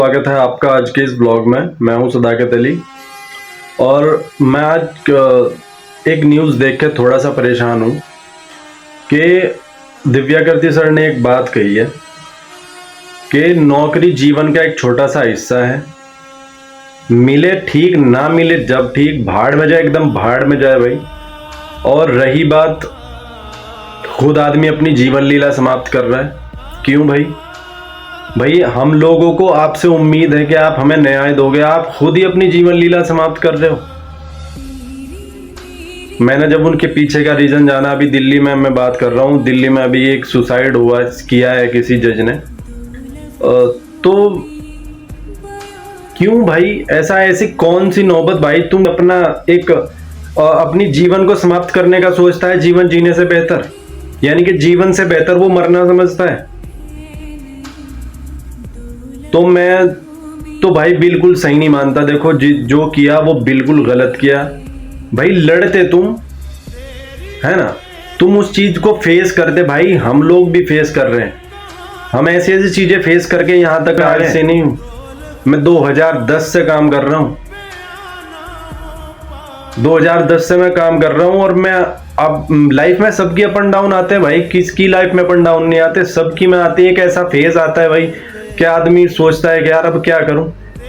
स्वागत है आपका आज के इस ब्लॉग में। मैं हूं सदाकत अली और मैं आज एक न्यूज़ देख के थोड़ा सा परेशान हूं कि दिव्याकृति सर ने एक बात कही है कि नौकरी जीवन का एक छोटा सा हिस्सा है, मिले ठीक ना मिले जब ठीक, भाड़ में जाए एकदम भाड़ में जाए भाई। और रही बात, खुद आदमी अपनी जीवन लीला समाप्त कर रहा है। क्यों भाई हम लोगों को आपसे उम्मीद है कि आप हमें न्याय दोगे, आप खुद ही अपनी जीवन लीला समाप्त कर रहे हो। मैंने जब उनके पीछे का रीजन जाना, अभी दिल्ली में मैं बात कर रहा हूँ, दिल्ली में अभी एक सुसाइड किया है किसी जज ने। तो क्यों भाई ऐसी कौन सी नौबत भाई, तुम अपनी जीवन को समाप्त करने का सोचता है जीवन जीने से बेहतर, यानी कि जीवन से बेहतर वो मरना समझता है। तो मैं तो भाई बिल्कुल सही नहीं मानता। देखो जो किया वो बिल्कुल गलत किया भाई। लड़ते तुम, है ना, तुम उस चीज को फेस करते भाई। हम लोग भी फेस कर रहे हैं, हम ऐसी ऐसी चीजें फेस करके यहां तक आए से नहीं हूं। मैं 2010 से काम कर रहा हूं, 2010 से मैं काम कर रहा हूं। और मैं अब लाइफ में सबकी अप एंड डाउन आते हैं भाई, किसकी लाइफ में अप एंड डाउन नहीं आते, सबकी में आती है। एक ऐसा फेज आता है भाई कि आदमी सोचता है कि यार अब क्या करूं,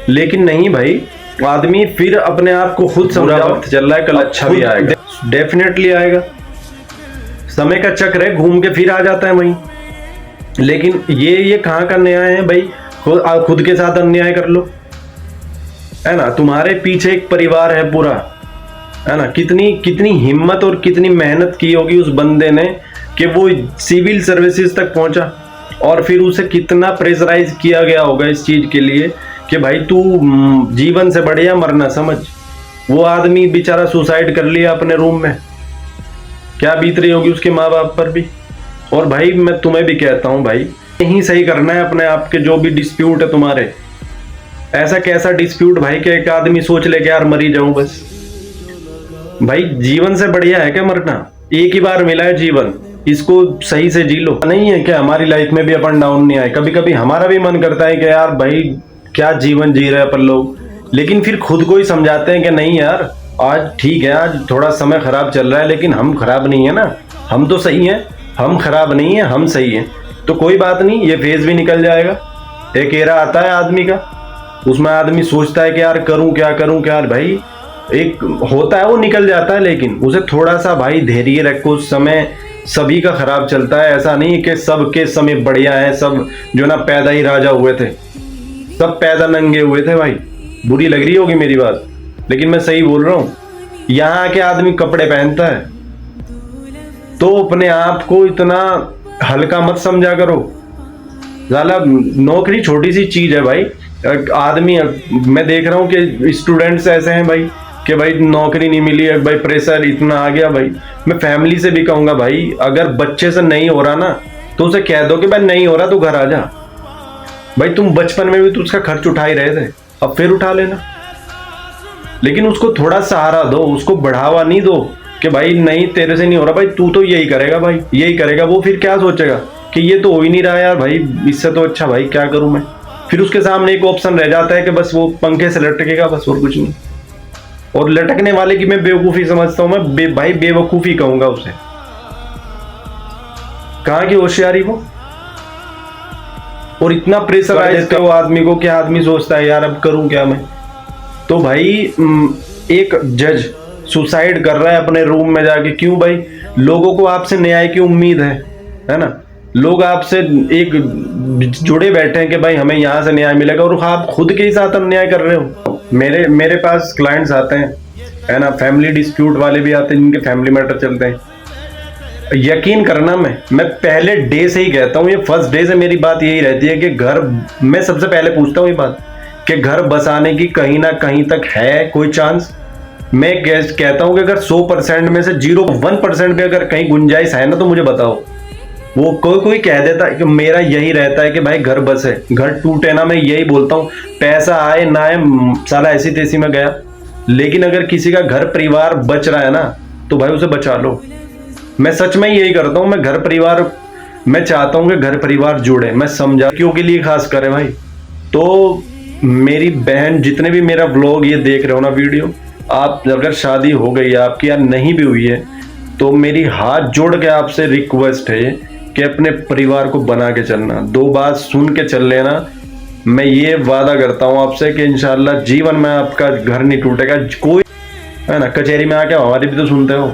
लेकिन नहीं भाई, आदमी फिर अपने आप को खुद समझा, वक्त चल रहा है, कल अच्छा भी आएगा, डेफिनेटली आएगा। समय का चक्र है, घूम के फिर आ जाता है वहीं। लेकिन ये कहाँ का न्याय है भाई? खुद के साथ अन्याय कर लो, है ना। तुम्हारे पीछे एक परिवार है पूरा, है ना। कितनी हिम्मत और कितनी मेहनत की होगी उस बंदे ने कि वो सिविल सर्विसेज तक पहुंचा, और फिर उसे कितना प्रेशराइज किया गया होगा इस चीज के लिए कि भाई तू जीवन से बढ़िया मरना समझ। वो आदमी बेचारा सुसाइड कर लिया अपने रूम में, क्या बीत रही होगी उसके माँ बाप पर भी। और भाई मैं तुम्हें भी कहता हूँ भाई, यही सही करना है अपने आप के जो भी डिस्प्यूट है तुम्हारे। ऐसा कैसा डिस्प्यूट भाई कि एक आदमी सोच ले कि यार मरी जाऊं बस। भाई जीवन से बढ़िया है क्या मरना? एक ही बार मिला है जीवन, इसको सही से जी लो। नहीं है कि हमारी लाइफ में भी अप एंड डाउन नहीं आए? कभी कभी हमारा भी मन करता है कि यार भाई क्या जीवन जी रहे हैं अपन लोग, लेकिन फिर खुद को ही समझाते हैं कि नहीं यार आज ठीक है, आज थोड़ा समय खराब चल रहा है, लेकिन हम खराब नहीं है ना, हम तो सही हैं, हम खराब नहीं है, हम सही हैं। तो कोई बात नहीं, ये फेज भी निकल जाएगा। एक एरा आता है आदमी का, उसमें आदमी सोचता है कि यार करूं क्या भाई, एक होता है वो निकल जाता है। लेकिन उसे थोड़ा सा भाई धैर्य रखो। उस समय सभी का खराब चलता है, ऐसा नहीं कि सबके समय बढ़िया है। सब जो ना पैदा ही राजा हुए थे, सब पैदा नंगे हुए थे भाई। बुरी लग रही होगी मेरी बात, लेकिन मैं सही बोल रहा हूँ। यहाँ के आदमी कपड़े पहनता है तो अपने आप को इतना हल्का मत समझा करो। ज़्यादा नौकरी छोटी सी चीज है भाई। आदमी, मैं देख रहा हूँ कि स्टूडेंट्स ऐसे हैं भाई कि भाई नौकरी नहीं मिली है, भाई प्रेशर इतना आ गया भाई। मैं फैमिली से भी कहूंगा भाई, अगर बच्चे से नहीं हो रहा ना तो उसे कह दो कि भाई नहीं हो रहा तो घर आ जा। भाई तुम बचपन में भी तो उसका खर्च उठा ही रहे थे, अब फिर उठा लेना। लेकिन उसको थोड़ा सहारा दो, उसको बढ़ावा नहीं दो कि भाई नहीं तेरे से नहीं हो रहा, भाई तू तो यही करेगा, भाई यही करेगा। वो फिर क्या सोचेगा कि ये तो हो ही नहीं रहा यार भाई, इससे तो अच्छा भाई क्या करूं मैं। फिर उसके सामने एक ऑप्शन रह जाता है कि बस वो पंखे से लटकेगा, बस और कुछ नहीं। और लटकने वाले की मैं बेवकूफी समझता हूं, मैं भाई बेवकूफी कहूंगा उसे। कहां की होशियारी वो, और इतना प्रेशराइज देते हो आदमी को कि आदमी सोचता है यार अब करूं क्या मैं। तो भाई एक जज सुसाइड कर रहा है अपने रूम में जाके, क्यों भाई? लोगों को आपसे न्याय की उम्मीद है ना। लोग आपसे एक जुड़े बैठे हैं कि भाई हमें यहाँ से न्याय मिलेगा, और आप खुद के ही साथ अन्याय कर रहे हो। मेरे पास क्लाइंट्स आते हैं, है ना, फैमिली डिस्प्यूट वाले भी आते हैं जिनके फैमिली मैटर चलते हैं। यकीन करना, मैं पहले डे से ही कहता हूँ, ये फर्स्ट डे से मेरी बात यही रहती है कि घर, मैं सबसे पहले पूछता हूँ ये बात कि घर बसाने की कहीं ना कहीं तक है कोई चांस। मैं कहता हूँ कि अगर 100% में से 0.1% भी अगर कहीं गुंजाइश है ना तो मुझे बताओ। वो कोई कह देता है कि मेरा यही रहता है कि भाई घर बसे, घर टूटे ना, मैं यही बोलता हूँ। पैसा आए ना आए, साला ऐसी तैसी में गया। लेकिन अगर किसी का घर परिवार बच रहा है ना तो भाई उसे बचा लो। मैं सच में यही करता हूँ। मैं चाहता हूँ कि घर परिवार जुड़े, मैं समझा क्यों के लिए खास करे भाई। तो मेरी बहन, जितने भी मेरा व्लॉग ये देख रहे हो ना, वीडियो, आप अगर शादी हो गई है आपकी या नहीं भी हुई है, तो मेरी हाथ जोड़ के आपसे रिक्वेस्ट है कि अपने परिवार को बना के चलना। दो बात सुन के चल लेना। मैं ये वादा करता हूँ आपसे कि इंशाल्लाह जीवन में आपका घर नहीं टूटेगा। कोई है ना, कचहरी में आके हमारी भी तो सुनते हो।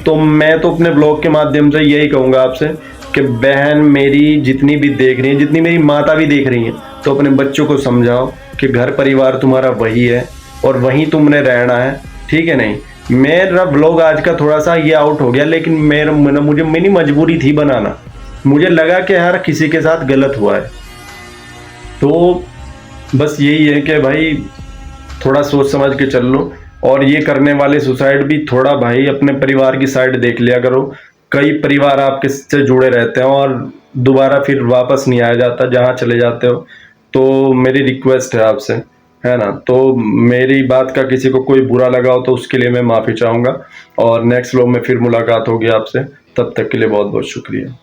तो मैं तो अपने ब्लॉग के माध्यम से यही कहूँगा आपसे कि बहन मेरी जितनी भी देख रही है, जितनी मेरी माता भी देख रही हैं, तो अपने बच्चों को समझाओ कि घर परिवार तुम्हारा वही है और वहीं तुमने रहना है, ठीक है? नहीं, मेरा ब्लॉग आज का थोड़ा सा ये आउट हो गया, लेकिन मुझे मेरी मजबूरी थी बनाना। मुझे लगा कि यार किसी के साथ गलत हुआ है, तो बस यही है कि भाई थोड़ा सोच समझ के चल लो। और ये करने वाले सुसाइड भी थोड़ा भाई अपने परिवार की साइड देख लिया करो। कई परिवार आपके से जुड़े रहते हैं और दोबारा फिर वापस नहीं आया जाता जहाँ चले जाते हो। तो मेरी रिक्वेस्ट है आपसे, है ना? तो मेरी बात का किसी को कोई बुरा लगा हो तो उसके लिए मैं माफ़ी चाहूँगा। और नेक्स्ट व्लॉग में फिर मुलाकात होगी आपसे। तब तक के लिए बहुत बहुत शुक्रिया।